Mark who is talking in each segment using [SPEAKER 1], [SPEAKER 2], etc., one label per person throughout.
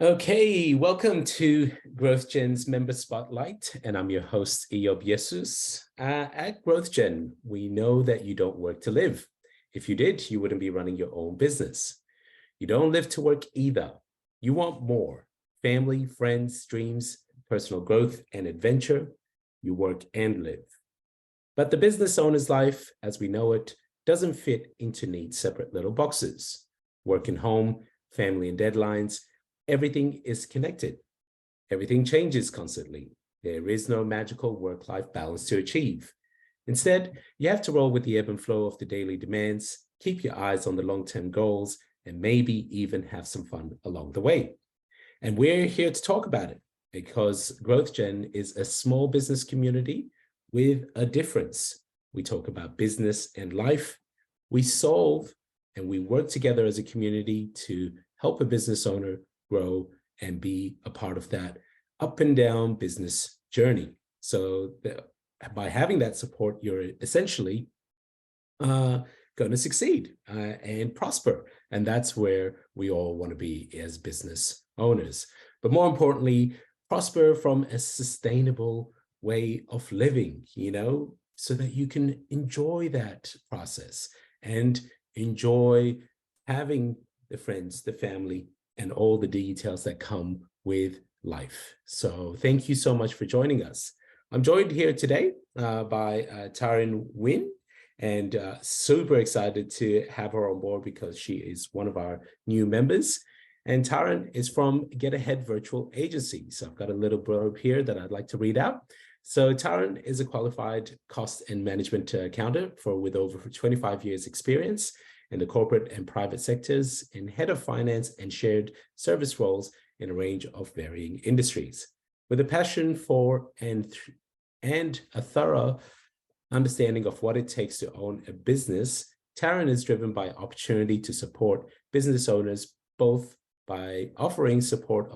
[SPEAKER 1] Okay, welcome to Growth Gen's Member Spotlight, and I'm your host, Eyob Jesus. At Growth Gen, we know that you don't work to live. If you did, you wouldn't be running your own business. You don't live to work either. You want more: family, friends, dreams, personal growth, and adventure. You work and live. But the business owner's life, as we know it, doesn't fit into neat separate little boxes. Work and home, family and deadlines, everything is connected. Everything changes constantly. There is no magical work-life balance to achieve. Instead, you have to roll with the ebb and flow of the daily demands, keep your eyes on the long-term goals, and maybe even have some fun along the way. And we're here to talk about it because Growth Gen is a small business community with a difference. We talk about business and life. We solve and we work together as a community to help a business owner grow and be a part of that up and down business journey. So by having that support, you're essentially going to succeed and prosper. And that's where we all want to be as business owners. But more importantly, prosper from a sustainable way of living, so that you can enjoy that process and enjoy having the friends, the family, and all the details that come with life. So thank you so much for joining us. I'm joined here today by Taryn, Wynne, and super excited to have her on board because she is one of our new members. And Taryn is from Get Ahead Virtual Agency. So I've got a little blurb here that I'd like to read out. So Taryn is a qualified cost and management accountant with over 25 years experience in the corporate and private sectors, in head of finance and shared service roles in a range of varying industries. With a passion for and a thorough understanding of what it takes to own a business, Taryn is driven by opportunity to support business owners, both by offering support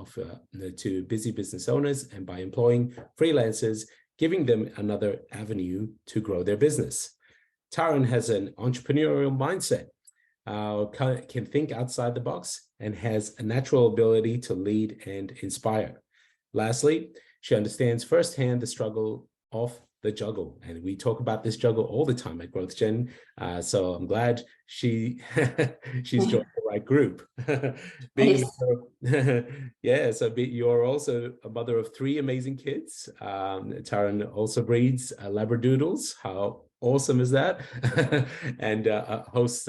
[SPEAKER 1] to busy business owners and by employing freelancers, giving them another avenue to grow their business. Taryn has an entrepreneurial mindset, can think outside the box, and has a natural ability to lead and inspire. Lastly, she understands firsthand the struggle of the juggle. And we talk about this juggle all the time at Growth Gen. So I'm glad she's joined the right group. You're also a mother of 3 amazing kids. Taryn also breeds Labradoodles. How awesome is that? And host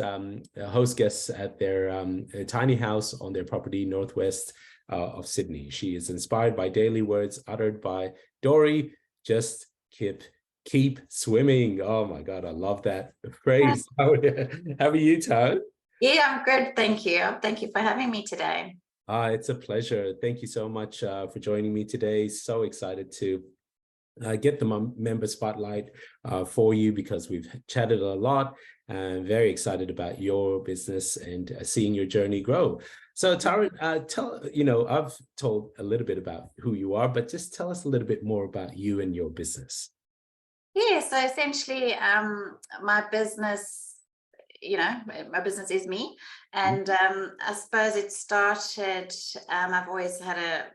[SPEAKER 1] guests at their tiny house on their property northwest of Sydney. She is inspired by daily words uttered by Dory, just keep swimming. Oh my God, I love that phrase. How are you, Taryn?
[SPEAKER 2] Yeah, I'm good. Thank you. Thank you for having me today.
[SPEAKER 1] It's a pleasure. Thank you so much for joining me today. So excited to get the member spotlight for you because we've chatted a lot, and very excited about your business and seeing your journey grow. So Taryn, I've told a little bit about who you are, but just tell us a little bit more about you and your business.
[SPEAKER 2] Yeah, so essentially my business is me, and I suppose it started, I've always had a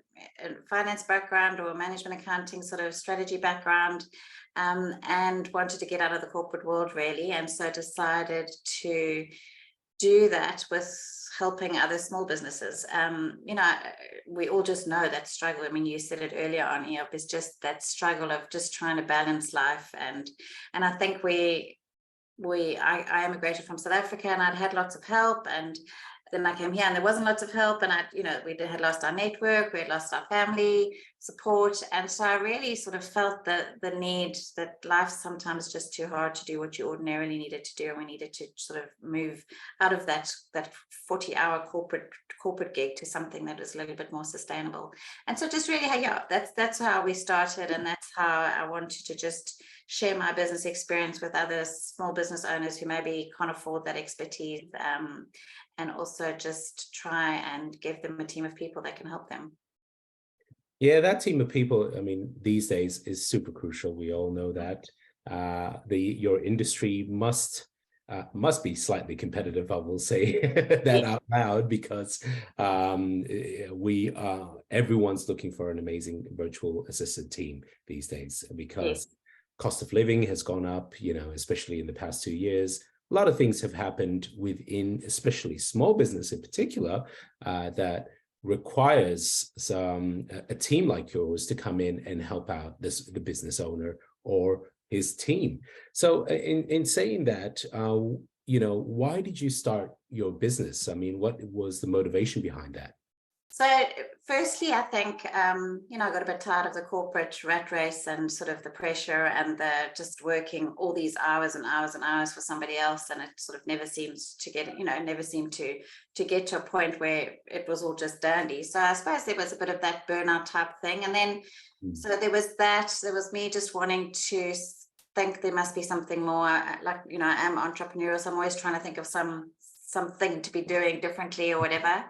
[SPEAKER 2] finance background or management accounting sort of strategy background, and wanted to get out of the corporate world really, and so decided to do that with helping other small businesses. We all just know that struggle. I mean, you said it earlier on, Eyob, is just that struggle of just trying to balance life, and I think I immigrated from South Africa, and I'd had lots of help, and then I came here and there wasn't lots of help, and we had lost our network, we had lost our family support, and so I really sort of felt the need that life's sometimes just too hard to do what you ordinarily needed to do, and we needed to sort of move out of that 40-hour corporate gig to something that was a little bit more sustainable. And so just really, that's how we started, and that's how I wanted to just share my business experience with other small business owners who maybe can't afford that expertise, and also just try and give them a team of people that can help them.
[SPEAKER 1] Yeah, that team of people, I mean, these days is super crucial. We all know that. Your industry must must be slightly competitive, I will say that out loud, because everyone's looking for an amazing virtual assistant team these days, because cost of living has gone up, especially in the past 2 years. A lot of things have happened within, especially small business in particular, that requires a team like yours to come in and help out the business owner or his team. So in saying that, why did you start your business? I mean, what was the motivation behind that?
[SPEAKER 2] So firstly, I think, I got a bit tired of the corporate rat race and sort of the pressure and the just working all these hours and hours and hours for somebody else. And it sort of never seems to get, never seemed to get to a point where it was all just dandy. So I suppose there was a bit of that burnout type thing. And then, so there was me just wanting to think there must be something more, like, I am entrepreneurial, so I'm always trying to think of something to be doing differently or whatever.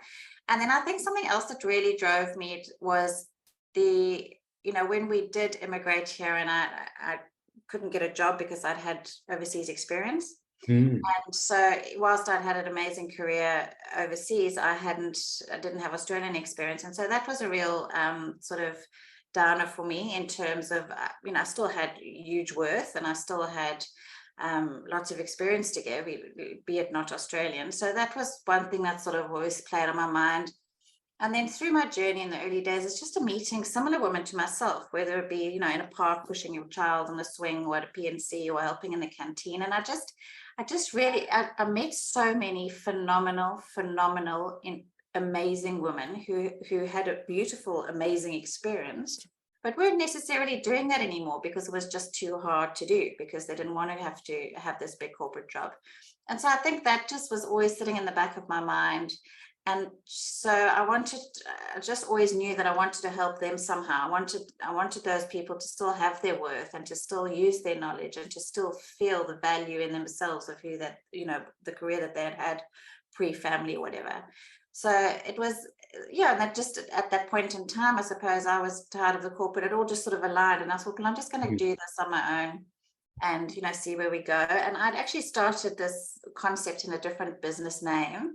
[SPEAKER 2] And then I think something else that really drove me was when we did immigrate here, and I couldn't get a job because I'd had overseas experience. And so whilst I'd had an amazing career overseas, I didn't have Australian experience. And so that was a real sort of downer for me in terms of, I still had huge worth and I still had lots of experience to give, be it not Australian. So that was one thing that sort of always played on my mind. And then through my journey in the early days, it's just a meeting similar women to myself, whether it be, in a park pushing your child on the swing or at a PNC or helping in the canteen. And I just really met so many phenomenal, amazing women who had a beautiful, amazing experience, but weren't necessarily doing that anymore because it was just too hard to do, because they didn't want to have this big corporate job. And so I think that just was always sitting in the back of my mind. And so I just always knew that I wanted to help them somehow. I wanted those people to still have their worth and to still use their knowledge and to still feel the value in themselves of who that, the career that they had pre-family or whatever. So it was, that just at that point in time, I suppose I was tired of the corporate. It all just sort of aligned, and I thought, well, I'm just going to do this on my own and, see where we go. And I'd actually started this concept in a different business name.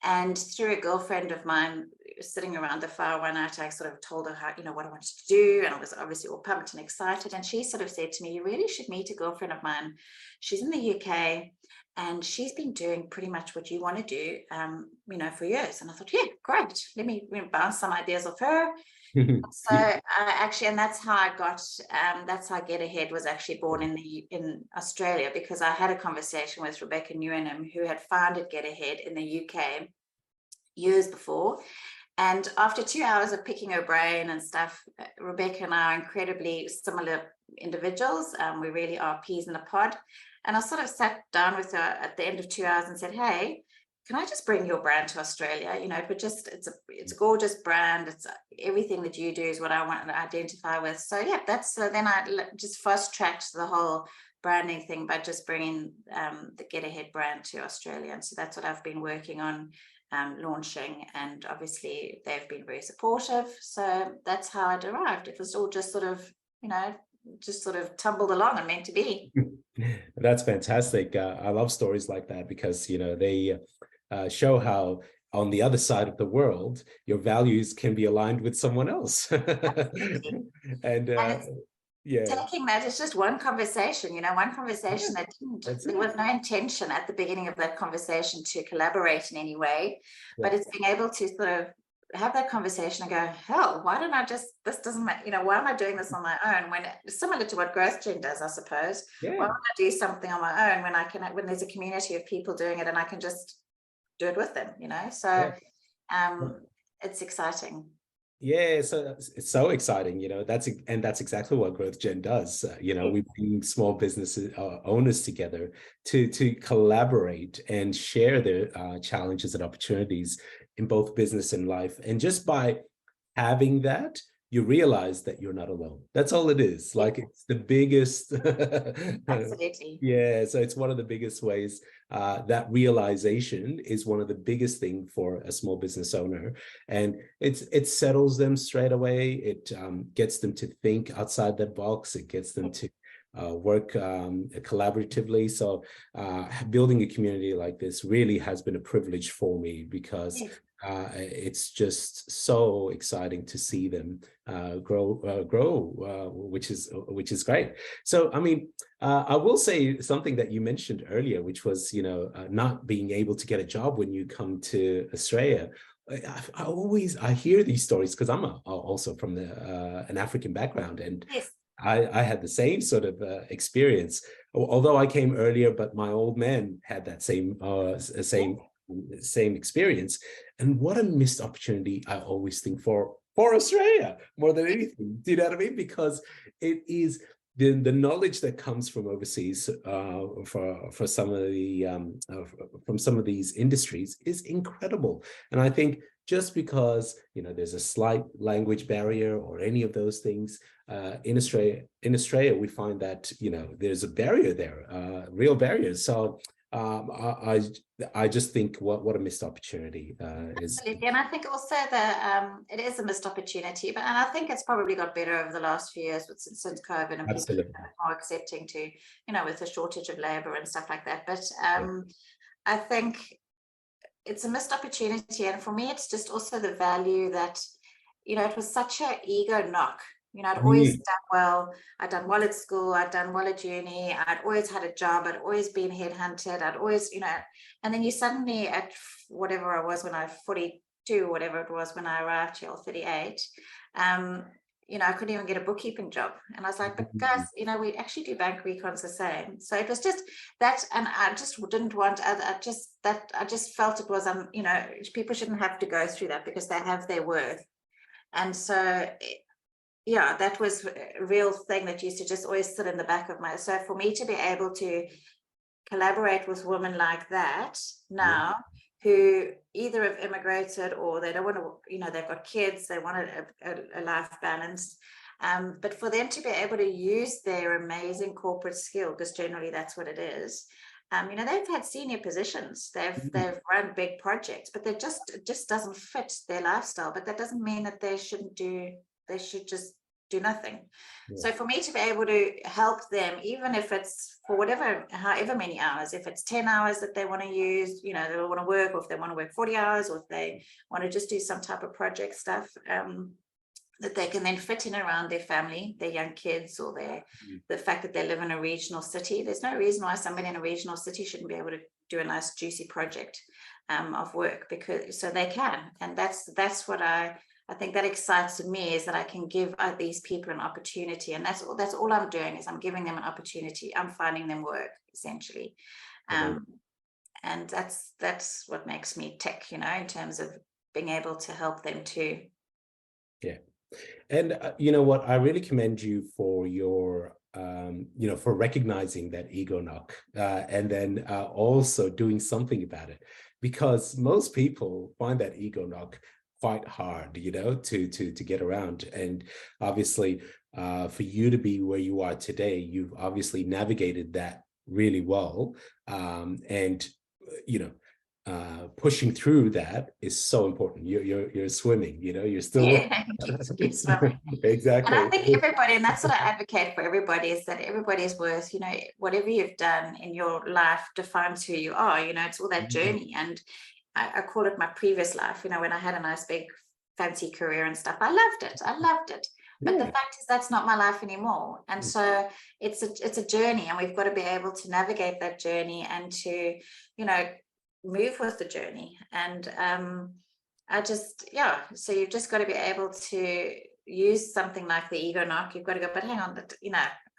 [SPEAKER 2] And through a girlfriend of mine sitting around the fire one night, I sort of told her how, what I wanted to do. And I was obviously all pumped and excited. And she sort of said to me, you really should meet a girlfriend of mine. She's in the UK. And she's been doing pretty much what you want to do, for years. And I thought, yeah, great. Let me bounce some ideas off her. So and that's how I got, that's how Get Ahead was actually born in Australia, because I had a conversation with Rebecca Newenham, who had founded Get Ahead in the UK years before. And after 2 hours of picking her brain and stuff, Rebecca and I are incredibly similar individuals. We really are peas in a pod. And I sort of sat down with her at the end of 2 hours and said, hey, can I just bring your brand to Australia? It's a gorgeous brand. It's everything that you do is what I want to identify with. So yeah, so then I just fast tracked the whole branding thing by just bringing the Get Ahead brand to Australia. And so that's what I've been working on launching. And obviously they've been very supportive. So that's how it arrived. It was all just sort of, just sort of tumbled along and meant to be.
[SPEAKER 1] That's fantastic. I love stories like that, because they show how on the other side of the world your values can be aligned with someone else. And
[SPEAKER 2] taking that, it's just one conversation, one conversation that there was no intention at the beginning of that conversation to collaborate in any way, but it's being able to sort of have that conversation and go, hell, why don't I just, this doesn't matter, why am I doing this on my own, when it's similar to what Growth Gen does, I suppose. Why don't I do something on my own when there's a community of people doing it and I can just do it with them, so it's exciting.
[SPEAKER 1] Yeah, so it's so exciting, that's exactly what Growth Gen does. We bring small businesses owners together to collaborate and share their challenges and opportunities in both business and life. And just by having that, you realize that you're not alone. That's all it is. Like, it's the biggest.
[SPEAKER 2] Absolutely.
[SPEAKER 1] Yeah, so it's one of the biggest ways. That realization is one of the biggest things for a small business owner, and it settles them straight away. It gets them to think outside the box. It gets them to work collaboratively. So building a community like this really has been a privilege for me, because it's just so exciting to see them grow, which is great. So, I mean, I will say something that you mentioned earlier, which was, not being able to get a job when you come to Australia. I hear these stories because I'm also from an African background, and
[SPEAKER 2] Yes.
[SPEAKER 1] I had the same sort of experience, although I came earlier, but my old man had that same experience. And what a missed opportunity, I always think, for Australia more than anything. Do you know what I mean? Because it is the knowledge that comes from overseas for some of the from some of these industries is incredible. And I think just because there's a slight language barrier or any of those things, in Australia we find that there's a barrier there, real barriers. So I just think what a missed opportunity is.
[SPEAKER 2] Absolutely. And I think also that it is a missed opportunity, and I think it's probably got better over the last few years since COVID, and people are more accepting to, with the shortage of labor and stuff like that. But I think it's a missed opportunity. And for me, it's just also the value that, it was such an ego knock. I'd always done well. I'd done well at school. I'd done well at uni. I'd always had a job. I'd always been headhunted. I'd always, and then you suddenly at whatever I was when I was 42, whatever it was when I arrived here, 38, I couldn't even get a bookkeeping job. And I was like, but guys, we actually do bank recons the same. So it was just that, and I just didn't want other, I just felt it was, people shouldn't have to go through that because they have their worth. And so that was a real thing that used to just always sit in the back of my. So for me to be able to collaborate with women like that now, who either have immigrated or they don't want to, they've got kids, they want a life balance. But for them to be able to use their amazing corporate skill, because generally that's what it is. They've had senior positions, they've run big projects, but it just doesn't fit their lifestyle. But that doesn't mean that they should just do nothing. So for me to be able to help them, even if it's for however many hours, if it's 10 hours that they want to use, they want to work, or if they want to work 40 hours, or if they want to just do some type of project stuff, that they can then fit in around their family, their young kids, or the fact that they live in a regional city. There's no reason why somebody in a regional city shouldn't be able to do a nice juicy project of work, so they can. And that's what I think that excites me, is that I can give these people an opportunity. And that's all I'm doing, is I'm giving them an opportunity. I'm finding them work, essentially. And that's what makes me tick, in terms of being able to help them too.
[SPEAKER 1] Yeah. And you know what, I really commend you for your for recognizing that ego knock, and then also doing something about it, because most people find that ego knock quite hard, to get around. And obviously, for you to be where you are today, you've obviously navigated that really well, and pushing through that is so important. You're swimming, you're still
[SPEAKER 2] swimming.
[SPEAKER 1] Exactly.
[SPEAKER 2] And I think everybody, and that's what I advocate for everybody, is that everybody is worth, whatever you've done in your life defines who you are. It's all that journey. And I call it my previous life, when I had a nice big fancy career and stuff. I loved it. But the fact is, that's not my life anymore. And so it's a journey, and we've got to be able to navigate that journey and to, move with the journey. And so you've just got to be able to use something like the ego knock. You've got to go, but hang on,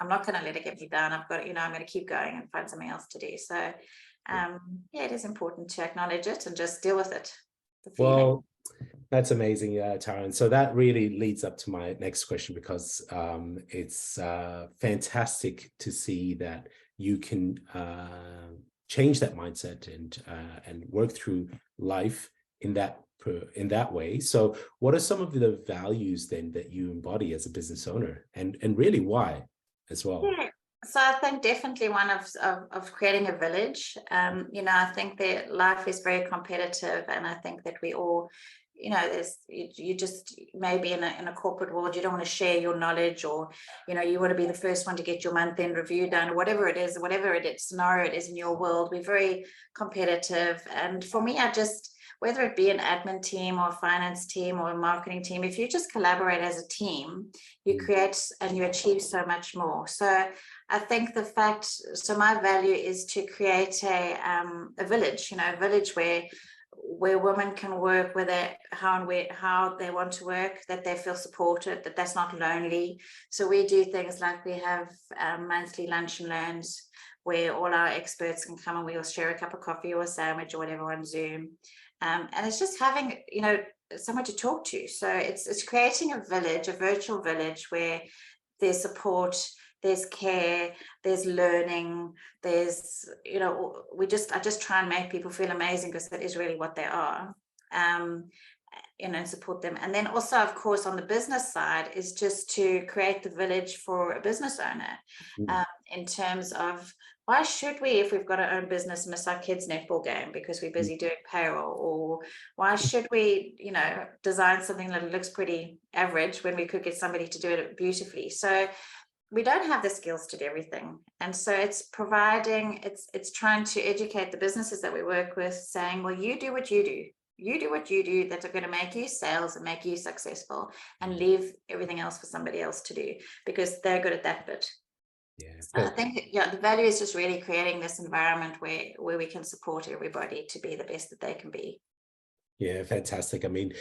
[SPEAKER 2] I'm not going to let it get me down. I've got, I'm going to keep going and find something else to do. So it is important to acknowledge it and just deal with it.
[SPEAKER 1] Well, that's amazing, Taryn. So that really leads up to my next question, because it's fantastic to see that you can change that mindset and work through life in that way. So what are some of the values then that you embody as a business owner, and really why as well?
[SPEAKER 2] So I think definitely one of creating a village. I think that life is very competitive, and I think that we all, there's you just maybe in a corporate world, you don't want to share your knowledge, or you want to be the first one to get your month-end review done, or whatever it is scenario it is in your world. We're very competitive, and for me, whether it be an admin team or a finance team or a marketing team, if you just collaborate as a team, you create and you achieve so much more. So I think my value is to create a village, a village where women can work, how they want to work, that they feel supported, that's not lonely. So we do things like we have monthly lunch and learns where all our experts can come and we'll share a cup of coffee or a sandwich or whatever on Zoom. And it's just having, someone to talk to. So it's creating a village, a virtual village where there's support, there's care, there's learning, there's, I just try and make people feel amazing, because that is really what they are, and support them. And then also, of course, on the business side is just to create the village for a business owner, in terms of, why should we, if we've got our own business, miss our kids' netball game because we're busy doing payroll? Or why should we, design something that looks pretty average when we could get somebody to do it beautifully? So we don't have the skills to do everything. And so it's trying to educate the businesses that we work with, saying, well, you do what you do. You do what you do that's going to make you sales and make you successful, and leave everything else for somebody else to do, because they're good at that bit.
[SPEAKER 1] Yeah.
[SPEAKER 2] So I think, the value is just really creating this environment where we can support everybody to be the best that they can be.
[SPEAKER 1] Yeah, fantastic. I mean,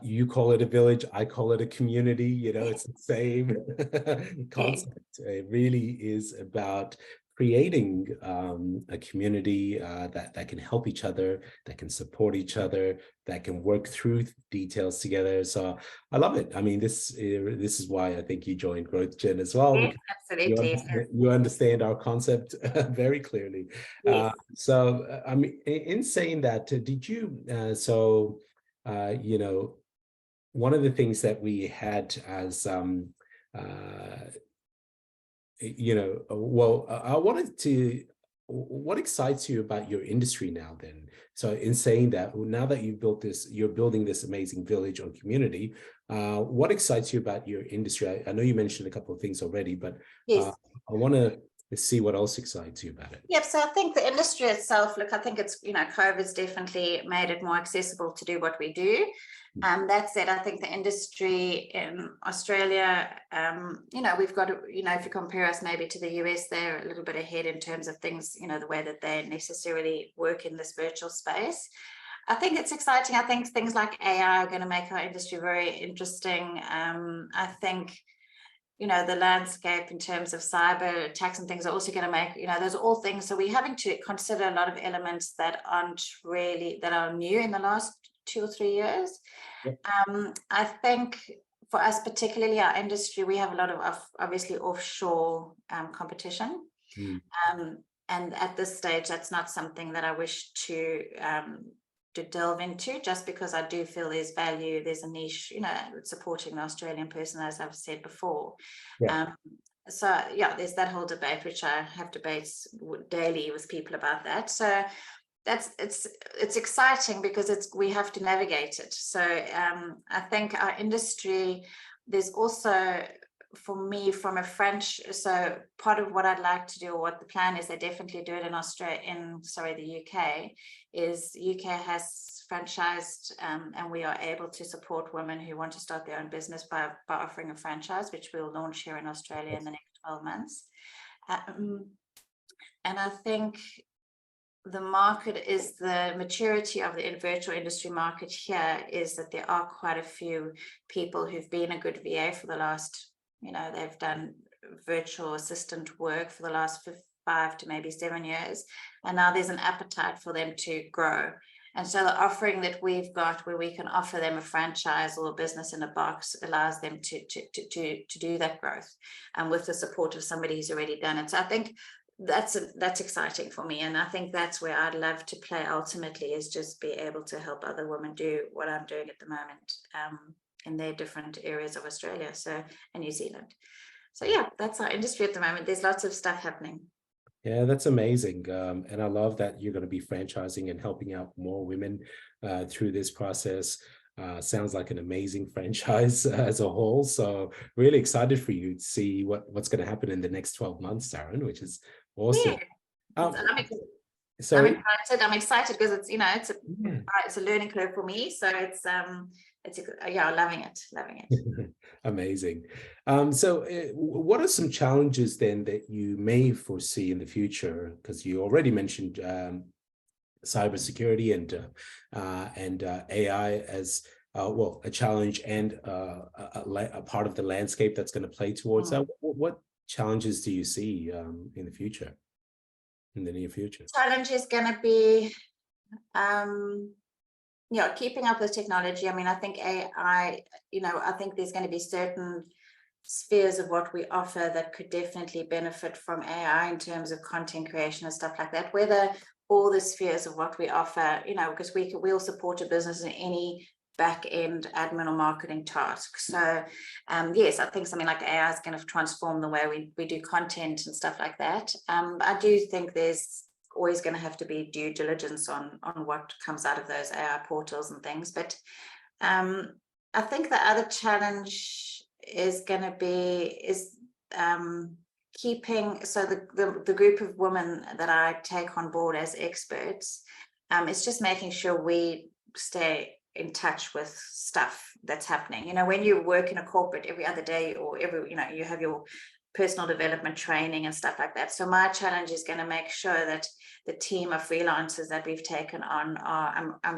[SPEAKER 1] you call it a village, I call it a community, it's the same concept. It really is about creating a community that can help each other, that can support each other, that can work through details together. So I love it. I mean, this is why I think you joined GrowthGen as well.
[SPEAKER 2] Yes, absolutely.
[SPEAKER 1] You understand our concept very clearly.
[SPEAKER 2] Yes.
[SPEAKER 1] So I mean, in saying that, did you one of the things that we had as I wanted to, what excites you about your industry now then? So in saying that, now that you're building this amazing village or community, what excites you about your industry? I know you mentioned a couple of things already, but
[SPEAKER 2] Yes.
[SPEAKER 1] I want to see what else excites you about it.
[SPEAKER 2] Yep. So I think the industry itself, look, I think it's, COVID's definitely made it more accessible to do what we do. That said, I think the industry in Australia, we've got, if you compare us maybe to the US, they're a little bit ahead in terms of things, the way that they necessarily work in this virtual space. I think it's exciting. I think things like AI are going to make our industry very interesting. I think, the landscape in terms of cyber attacks and things are also going to make, those are all things. So we're having to consider a lot of elements that are new in the last 2 or 3 years.
[SPEAKER 1] Yep.
[SPEAKER 2] I think for us, particularly our industry, we have a lot of obviously offshore competition. And at this stage, that's not something that I wish to delve into, just because I do feel there's value, there's a niche, supporting the Australian person, as I've said before.
[SPEAKER 1] Yeah.
[SPEAKER 2] So there's that whole debate, which I have debates daily with people about that. So it's exciting because we have to navigate it. So I think our industry, there's also, for me, from a French, so part of what I'd like to do, or what the plan is, they definitely do it in the UK, is UK has franchised, and we are able to support women who want to start their own business by offering a franchise, which we'll launch here in Australia in the next 12 months. And I think the market is, the maturity of the virtual industry market here is that there are quite a few people who've been a good VA for the last, they've done virtual assistant work for the last 5 to maybe 7 years. And now there's an appetite for them to grow. And so the offering that we've got, where we can offer them a franchise or a business in a box, allows them to do that growth, and with the support of somebody who's already done it. So I think that's exciting for me. And I think that's where I'd love to play ultimately, is just be able to help other women do what I'm doing at the moment, in their different areas of Australia, and New Zealand. So that's our industry at the moment. There's lots of stuff happening.
[SPEAKER 1] Yeah, that's amazing. And I love that you're going to be franchising and helping out more women through this process. Sounds like an amazing franchise as a whole. So really excited for you to see what's going to happen in the next 12 months, Taryn, which is awesome.
[SPEAKER 2] Yeah.
[SPEAKER 1] Um,
[SPEAKER 2] I'm
[SPEAKER 1] sorry.
[SPEAKER 2] excited. I'm excited because it's, you know,
[SPEAKER 1] Yeah.
[SPEAKER 2] it's a learning curve for me. So it's yeah, loving it.
[SPEAKER 1] Amazing. So what are some challenges then that you may foresee in the future? Because you already mentioned cybersecurity and AI as well, a challenge and a part of the landscape that's going to play towards that. What challenges do you see in the future, in the near future?
[SPEAKER 2] Challenge is going to be yeah, keeping up with technology. I mean, I think AI, you know, I think there's going to be certain spheres of what we offer that could definitely benefit from AI in terms of content creation and stuff like that. Whether all the spheres of what we offer, you know, because we'll support a business in any back end admin or marketing task. So yes, I think something like AI is going to transform the way we do content and stuff like that. I do think there's always going to have to be due diligence on what comes out of those AI portals and things. But I think the other challenge is going to be keeping, so the group of women that I take on board as experts, it's just making sure we stay in touch with stuff that's happening. You know, when you work in a corporate every other day or every, you know, you have your personal development training and stuff like that. So my challenge is going to make sure that the team of freelancers that we've taken on are, I'm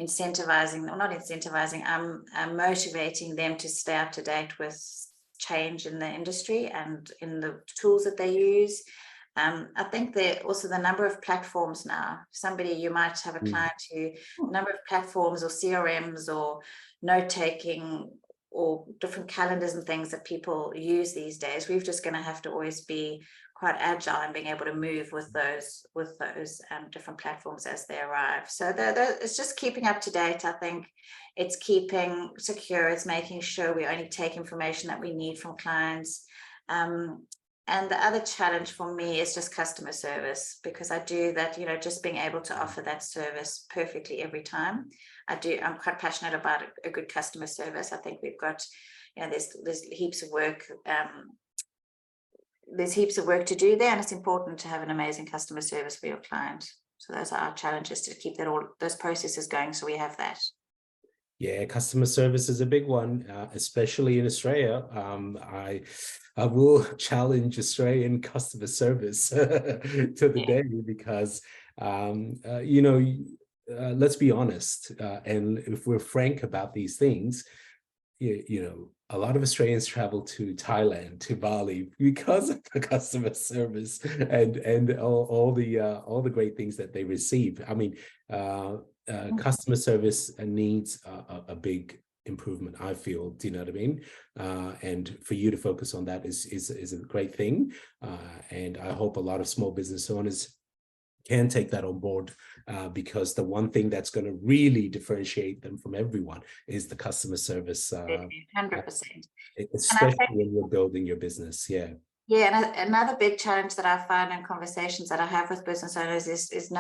[SPEAKER 2] incentivizing, or not incentivizing, I'm motivating them to stay up to date with change in the industry and in the tools that they use. I think that also the number of platforms now, you might have a client who, number of platforms or CRMs or note-taking or different calendars and things that people use these days. We're just going to have to always be quite agile and being able to move with those different platforms as they arrive. So it's just keeping up to date. I think it's keeping secure. It's making sure we only take information that we need from clients. And the other challenge for me is just customer service, because I do that, you know, just being able to offer that service perfectly every time. I'm quite passionate about a good customer service. I think we've got, you know, there's heaps of work. There's heaps of work to do there, and it's important to have an amazing customer service for your client. So those are our challenges, to keep those processes going, so we have that.
[SPEAKER 1] Yeah, customer service is a big one, especially in Australia. I will challenge Australian customer service to the day, because, you know, let's be honest, and if we're frank about these things, you know, a lot of Australians travel to Thailand, to Bali, because of the customer service and all the great things that they receive. I mean, customer service needs a big improvement, I feel. Do you know what I mean? And for you to focus on that is a great thing. And I hope a lot of small business owners can take that on board, because the one thing that's going to really differentiate them from everyone is the customer service.
[SPEAKER 2] 100%.
[SPEAKER 1] Especially when you're building your business. Yeah.
[SPEAKER 2] Yeah, and another big challenge that I find in conversations that I have with business owners is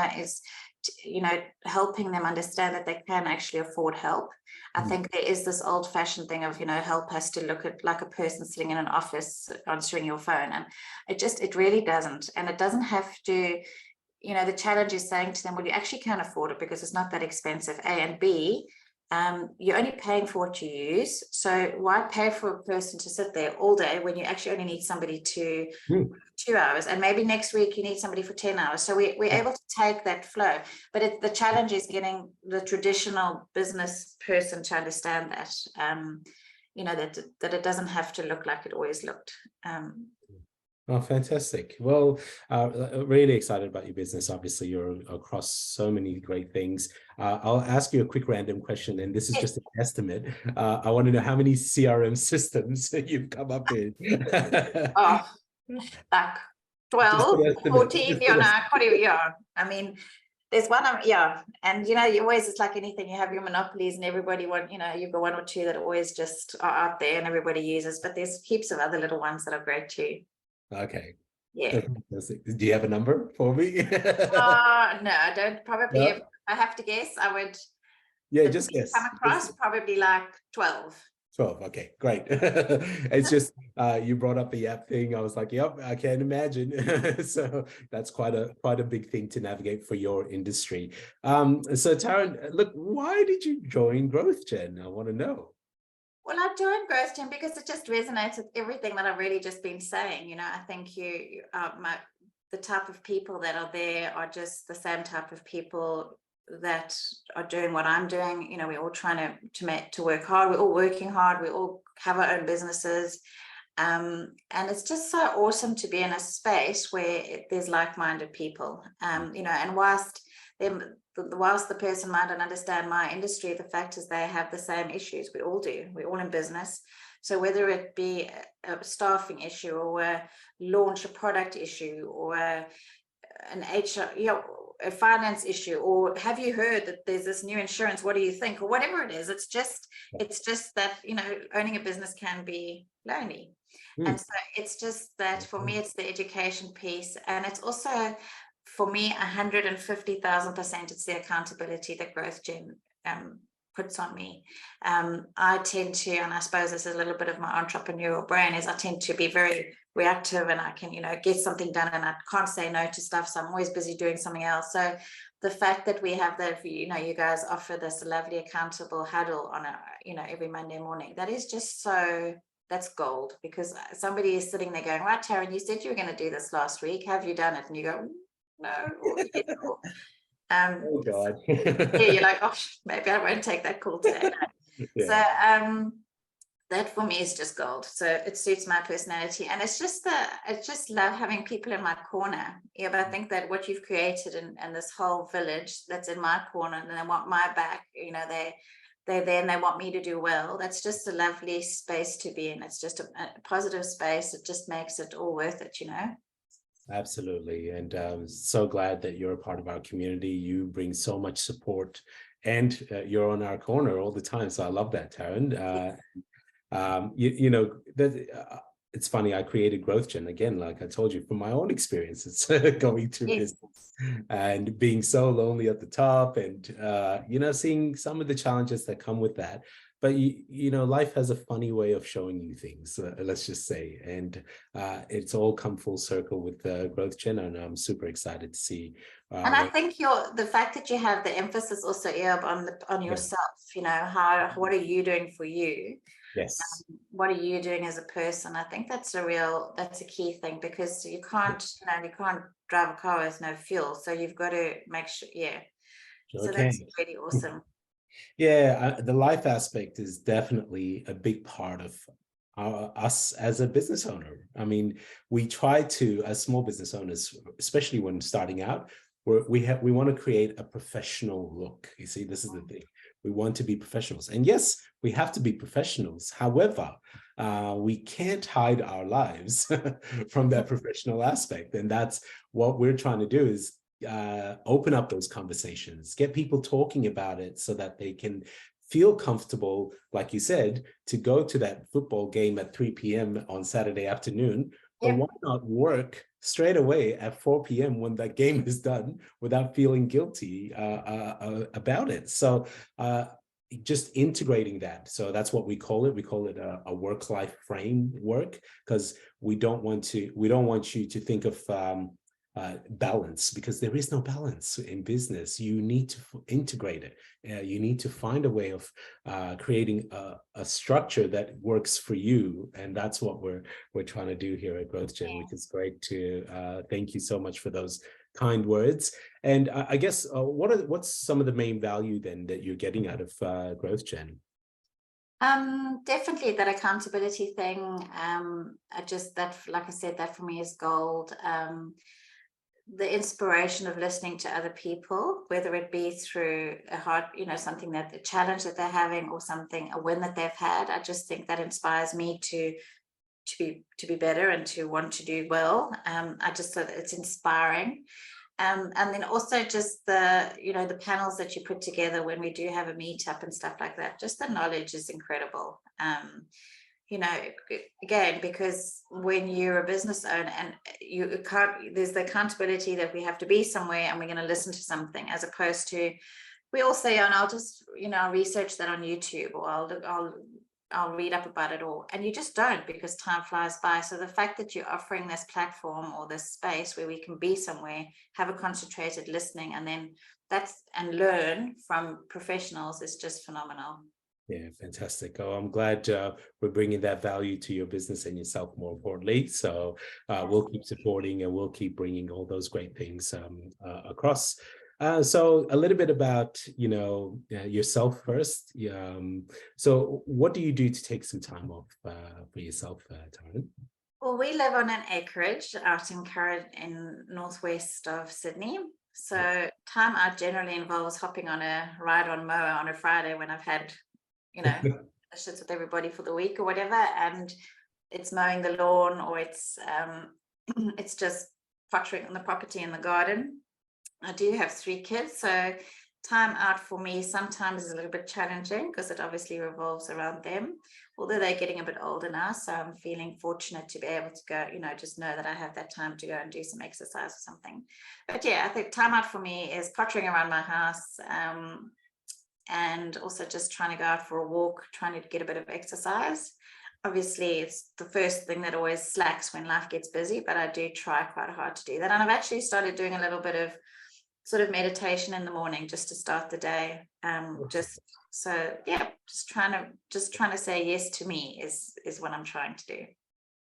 [SPEAKER 2] you know, helping them understand that they can actually afford help. I think there is this old-fashioned thing of, you know, help has to look at like a person sitting in an office answering your phone, and it really doesn't. And it doesn't have to, you know, the challenge is saying to them, well, you actually can afford it because it's not that expensive, A, and B, you're only paying for what you use. So why pay for a person to sit there all day when you actually only need somebody to 2 hours, and maybe next week you need somebody for 10 hours. So we're able to take that flow, but the challenge is getting the traditional business person to understand that, you know, that it doesn't have to look like it always looked.
[SPEAKER 1] Oh, fantastic. Well, really excited about your business. Obviously, you're across so many great things. I'll ask you a quick random question, and this is just an estimate. I want to know how many CRM systems you've come up with.
[SPEAKER 2] Oh, like 12, 14, yeah. I mean, there's one, and you know, you always, it's like anything, you have your monopolies and everybody you know, you've got one or two that always just are out there and everybody uses, but there's heaps of other little ones that are great too.
[SPEAKER 1] Okay.
[SPEAKER 2] Yeah.
[SPEAKER 1] Do you have a number for me?
[SPEAKER 2] No, I don't. Probably,
[SPEAKER 1] No?
[SPEAKER 2] if I have to guess, I would
[SPEAKER 1] Yeah,
[SPEAKER 2] The
[SPEAKER 1] just
[SPEAKER 2] least come
[SPEAKER 1] guess.
[SPEAKER 2] across, probably like 12.
[SPEAKER 1] 12. Okay, great. It's just you brought up the app thing. I was like, yep, I can imagine. So that's quite a big thing to navigate for your industry. So Taryn, look, why did you join Growth Gen? I want to know.
[SPEAKER 2] Well, I joined Growth Gen because it just resonates with everything that I've really just been saying. I think the type of people that are there are just the same type of people that are doing what I'm doing. We're all trying to work hard. We're all working hard. We all have our own businesses. And it's just so awesome to be in a space where there's like-minded people. And whilst the person might not understand my industry, the fact is they have the same issues. We all do. We're all in business. So whether it be a staffing issue or launch a product issue or an HR, a finance issue, or have you heard that there's this new insurance? What do you think? Or whatever it is, it's just that, owning a business can be lonely. And so it's just that for me, it's the education piece. And it's also, for me, 150,000%, it's the accountability that Growth Gen puts on me. I tend to, and I suppose this is a little bit of my entrepreneurial brain, is I tend to be very reactive, and I can, get something done, and I can't say no to stuff. So I'm always busy doing something else. So the fact that we have that, you guys offer this lovely accountable huddle on every Monday morning, that is just that's gold, because somebody is sitting there going, right, Taryn, you said you were going to do this last week. Have you done it? And you go, no. Or,
[SPEAKER 1] Oh God.
[SPEAKER 2] yeah, you're like, oh, maybe I won't take that call today. Yeah. So that for me is just gold. So it suits my personality, and it's just I just love having people in my corner. Yeah, but I think that what you've created and this whole village that's in my corner, and they want my back. They're there and they want me to do well. That's just a lovely space to be in. It's just a positive space. It just makes it all worth it,
[SPEAKER 1] Absolutely. And so glad that you're a part of our community. You bring so much support, and you're on our corner all the time. So I love that, Taryn. It's funny, I created Growth Gen, again, like I told you, from my own experiences going through business and being so lonely at the top, and seeing some of the challenges that come with that. But life has a funny way of showing you things, let's just say, and it's all come full circle with Growth Gen, and I'm super excited to see.
[SPEAKER 2] And I think the fact that you have the emphasis also, on yourself. What are you doing for you?
[SPEAKER 1] Yes.
[SPEAKER 2] What are you doing as a person? I think that's a key thing, because you can't drive a car with no fuel. So you've got to make sure, So that's really awesome.
[SPEAKER 1] Yeah, the life aspect is definitely a big part of us as a business owner. I mean, we try to, as small business owners, especially when starting out, we want to create a professional look. You see, this is the thing. We want to be professionals. And yes, we have to be professionals. However, we can't hide our lives from that professional aspect. And that's what we're trying to do, is open up those conversations, get people talking about it so that they can feel comfortable, like you said, to go to that football game at 3 p.m. on Saturday afternoon. But why not work straight away at 4 p.m. when that game is done without feeling guilty about it? So just integrating that. So that's what we call it. We call it a work-life framework, because we don't want you to think of balance, because there is no balance in business. You need to integrate it. You need to find a way of creating a structure that works for you, and that's what we're trying to do here at Growth Gen, which is great. To thank you so much for those kind words. And I guess what's some of the main value then that you're getting out of Growth Gen?
[SPEAKER 2] Definitely that accountability thing. Like I said, that for me is gold. The inspiration of listening to other people, whether it be through something a challenge that they're having, or a win that they've had. I just think that inspires me to be better and to want to do well. I just thought it's inspiring. And then also just the panels that you put together when we do have a meetup and stuff like that, just the knowledge is incredible. Again, because when you're a business owner and there's the accountability that we have to be somewhere and we're going to listen to something, as opposed to we all say, and I'll just, I'll research that on YouTube, or I'll read up about it all. And you just don't, because time flies by. So the fact that you're offering this platform or this space where we can be somewhere, have a concentrated listening, and then and learn from professionals is just phenomenal.
[SPEAKER 1] Yeah, fantastic. Oh, I'm glad we're bringing that value to your business and yourself, more importantly. So we'll keep supporting, and we'll keep bringing all those great things across. So a little bit about, yourself first. So what do you do to take some time off for yourself, Taryn?
[SPEAKER 2] Well, we live on an acreage out in Curragh in northwest of Sydney. So time out generally involves hopping on a ride on mower on a Friday when I've had, shits with everybody for the week or whatever, and it's mowing the lawn, or it's just pottering on the property in the garden. I do have 3 kids, so time out for me sometimes is a little bit challenging because it obviously revolves around them, although they're getting a bit older now. So I'm feeling fortunate to be able to go, just know that I have that time to go and do some exercise or something. But yeah, I think time out for me is pottering around my house, and also just trying to go out for a walk, trying to get a bit of exercise. Obviously, it's the first thing that always slacks when life gets busy, but I do try quite hard to do that. And I've actually started doing a little bit of sort of meditation in the morning just to start the day. Just trying to say yes to me is what I'm trying to do.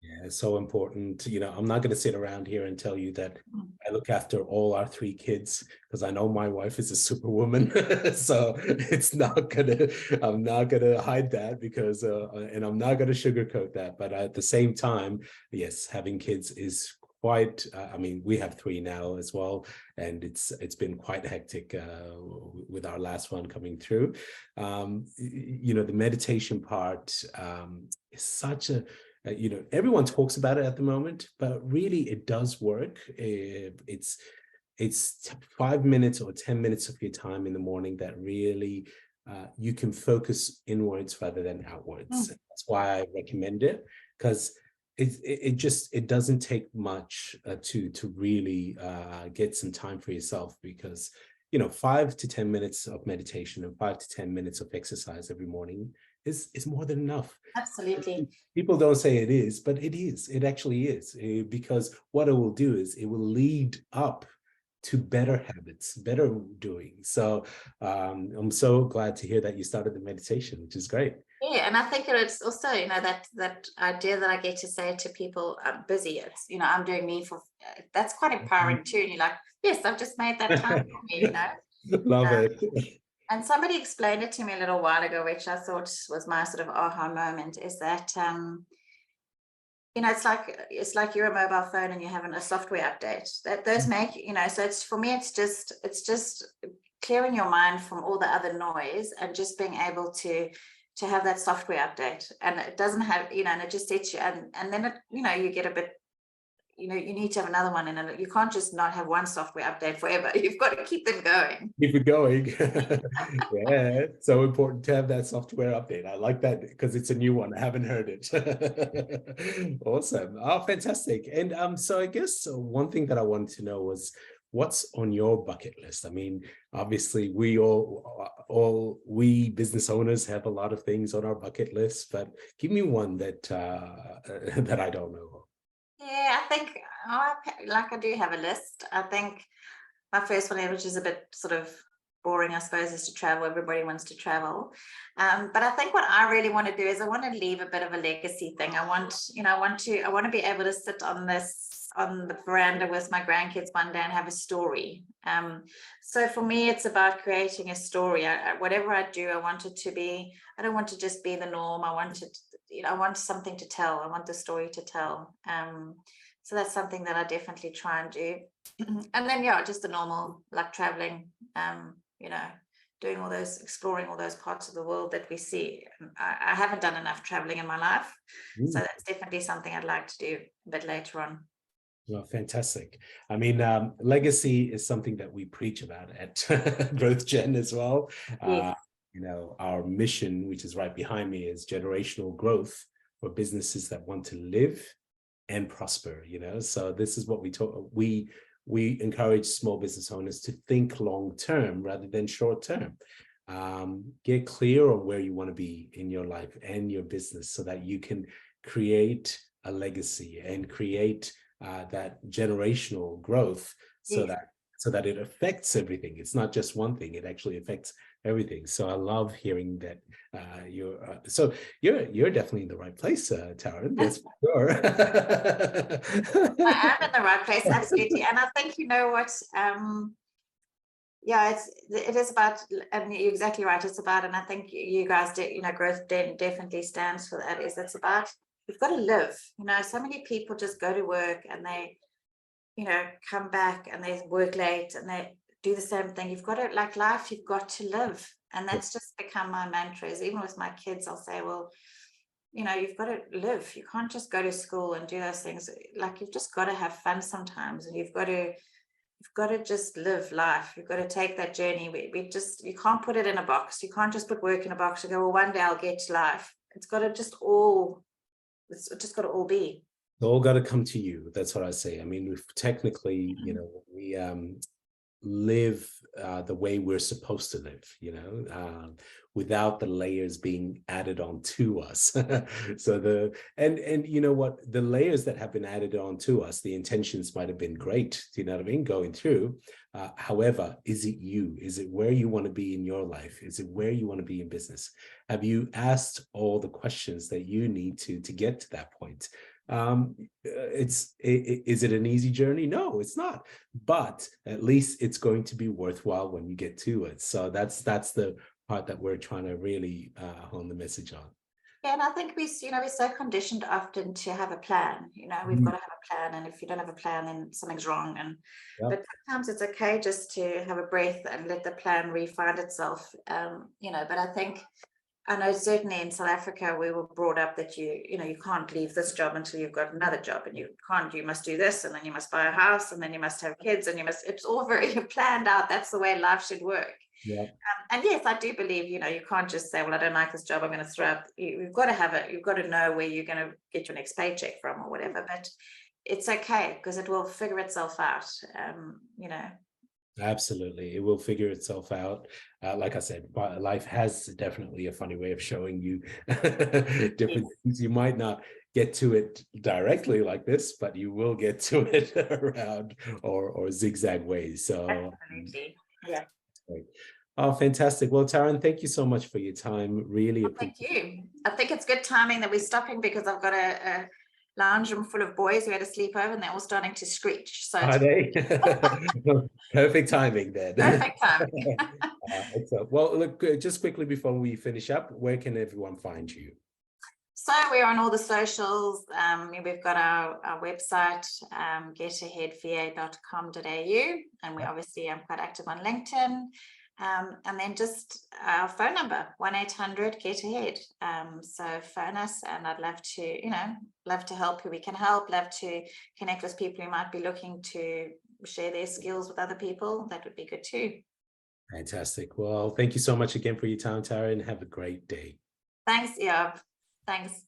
[SPEAKER 1] Yeah, it's so important. I'm not going to sit around here and tell you that I look after all our 3 kids, because I know my wife is a superwoman. So I'm not gonna hide that, because and I'm not gonna sugarcoat that. But at the same time, yes, having kids is quite, we have 3 now as well, and it's been quite hectic with our last one coming through. The meditation part is such a, everyone talks about it at the moment, but really it does work. It's 5 minutes or 10 minutes of your time in the morning that really you can focus inwards rather than outwards. That's why I recommend it, because it doesn't take much to really get some time for yourself, because 5 to 10 minutes of meditation and 5 to 10 minutes of exercise every morning is more than enough.
[SPEAKER 2] Absolutely.
[SPEAKER 1] People don't say it is, but it is. It actually is, because what it will do is it will lead up to better habits, better doing. So I'm so glad to hear that you started the meditation, which is great.
[SPEAKER 2] Yeah, and I think it's also, that idea that I get to say to people, I'm busy. It's, I'm doing me for, that's quite empowering too. And you're like, yes, I've just made that time for me,
[SPEAKER 1] Love it.
[SPEAKER 2] And somebody explained it to me a little while ago, which I thought was my sort of aha moment, is that, it's like you're a mobile phone and you're having a software update. That those make, so it's, for me, it's just clearing your mind from all the other noise and just being able to have that software update. And it doesn't have, and it just sets you, and then it, you get a bit, you need to have another one, and you can't just not have one software update forever. You've got to keep them going.
[SPEAKER 1] Keep it going. Yeah, it's so important to have that software update. I like that, because it's a new one. I haven't heard it. Awesome. Oh, fantastic. And so I guess one thing that I wanted to know was, what's on your bucket list? Obviously we we business owners have a lot of things on our bucket list, but give me one that that I don't know.
[SPEAKER 2] Yeah, I think I do have a list. I think my first one, which is a bit sort of boring, I suppose, is to travel. Everybody wants to travel. But I think what I really want to do is I want to leave a bit of a legacy thing. I want to be able to sit on the veranda with my grandkids one day and have a story. So for me, it's about creating a story. Whatever I do, I want it to be, I don't want to just be the norm. I want it, I want something to tell. I want the story to tell. So that's something that I definitely try and do. And then, just the normal, like traveling, doing all those, exploring all those parts of the world that we see. I haven't done enough traveling in my life. So that's definitely something I'd like to do a bit later on.
[SPEAKER 1] Well, fantastic. Legacy is something that we preach about at Growth Gen as well.
[SPEAKER 2] Yes.
[SPEAKER 1] Our mission, which is right behind me, is generational growth for businesses that want to live and prosper. So this is what we we encourage small business owners to think long term rather than short term. Get clear on where you want to be in your life and your business so that you can create a legacy and create that generational growth so that it affects everything. It's not just one thing, it actually affects everything. So I love hearing that you're definitely in the right place, Taryn, that's for sure.
[SPEAKER 2] I am in the right place, absolutely. And I think, you know what, yeah, it is about, and you're exactly right, it's about, and I think you guys did, you know, growth definitely stands for that, is it's about, you've got to live. You know, so many people just go to work and they, you know, come back and they work late and they do the same thing. You've got to, like life, you've got to live. And that's just become my mantra. Is even with my kids, I'll say, well, you know, you've got to live. You can't just go to school and do those things. Like, you've just got to have fun sometimes, and you've got to just live life. You've got to take that journey. You can't put it in a box. You can't just put work in a box and go, well, one day I'll get to life. It's got to just all be.
[SPEAKER 1] It's all got to come to you. That's what I say. I mean, we've technically, you know, we live the way we're supposed to live, you know, without the layers being added on to us. So and you know what, the layers that have been added on to us, the intentions might have been great, do you know what I mean, going through. However, is it you? Is it where you want to be in your life? Is it where you want to be in business? Have you asked all the questions that you need to get to that point? Is it an easy journey? No, it's not, but at least it's going to be worthwhile when you get to it. So that's the part that we're trying to really hone the message on.
[SPEAKER 2] Yeah, and I think we're so conditioned often to have a plan. You know, we've got to have a plan, and if you don't have a plan, then something's wrong. And but sometimes it's okay just to have a breath and let the plan refine itself. You know, but I know certainly in South Africa, we were brought up that you can't leave this job until you've got another job, and you must do this, and then you must buy a house, and then you must have kids, and it's all very planned out. That's the way life should work.
[SPEAKER 1] Yeah.
[SPEAKER 2] And yes, I do believe, you can't just say, well, I don't like this job, I'm going to throw up. You've got to know where you're going to get your next paycheck from or whatever, but it's okay because it will figure itself out.
[SPEAKER 1] Absolutely. It will figure itself out. Like I said, life has definitely a funny way of showing you different things. You might not get to it directly like this, but you will get to it around or zigzag ways. So
[SPEAKER 2] absolutely. Yeah.
[SPEAKER 1] Great. Oh, fantastic. Well, Taryn, thank you so much for your time. Really appreciate it.
[SPEAKER 2] Thank you. I think it's good timing that we're stopping because I've got a lounge room full of boys who had a sleepover and they're all starting to screech. So
[SPEAKER 1] are they? Perfect timing then.
[SPEAKER 2] Perfect timing.
[SPEAKER 1] Well, look, just quickly before we finish up, where can everyone find you?
[SPEAKER 2] So we're on all the socials. We've got our website, getaheadva.com.au, and we obviously am quite active on LinkedIn. And then just our phone number, 1-800-GET-AHEAD. So phone us, and I'd love to help who we can help, love to connect with people who might be looking to share their skills with other people. That would be good too.
[SPEAKER 1] Fantastic. Well, thank you so much again for your time, Taryn. Have a great day.
[SPEAKER 2] Thanks, Eob. Thanks.